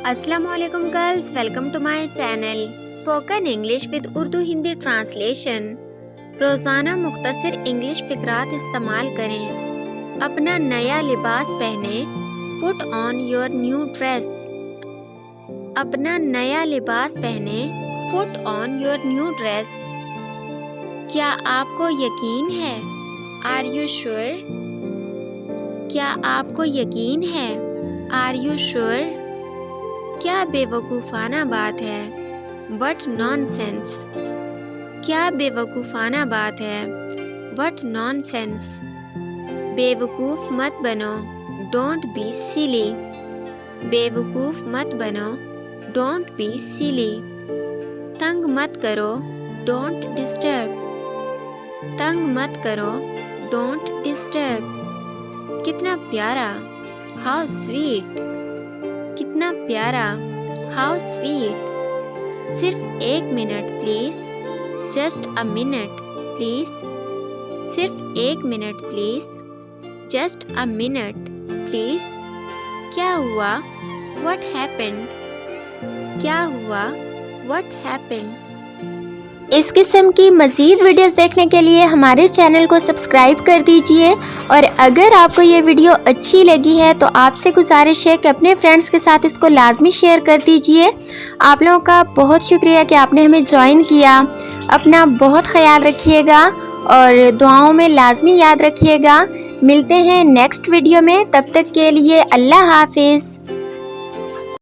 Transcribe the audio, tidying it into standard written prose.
अस्सलाम वालेकुम girls, welcome to my channel spoken English with Urdu Hindi translation. रोज़ाना मुख्तसर इंग्लिश फिक्रात इस्तेमाल करें। अपना नया लिबास पहने, put on your new dress. अपना नया लिबास पहने, put on your new dress. क्या आपको यकीन है? Are you sure? क्या आपको यकीन है? Are you sure? क्या बेवकूफ़ाना बात है? What nonsense! क्या बेवकूफ़ाना बात है? What nonsense! बेवकूफ़ मत बनो, Don't be silly. बेवकूफ़ मत बनो, Don't be silly. तंग मत करो, Don't disturb. तंग मत करो, Don't disturb. कितना प्यारा, How sweet. कितना प्यारा, हाउ स्वीट। सिर्फ एक minute please, just a minute please. सिर्फ एक minute please, just a minute please. क्या हुआ? What happened? क्या हुआ? What happened? इस किस्म की मज़ीद वीडियोस देखने के लिए हमारे चैनल को सब्सक्राइब कर दीजिए, और अगर आपको ये वीडियो अच्छी लगी है तो आपसे गुजारिश है कि अपने फ्रेंड्स के साथ इसको लाजमी शेयर कर दीजिए। आप लोगों का बहुत शुक्रिया कि आपने हमें ज्वाइन किया। अपना बहुत ख्याल रखिएगा और दुआओं में लाजमी याद रखिएगा। मिलते हैं नेक्स्ट वीडियो में, तब तक के लिए अल्लाह हाफिज़।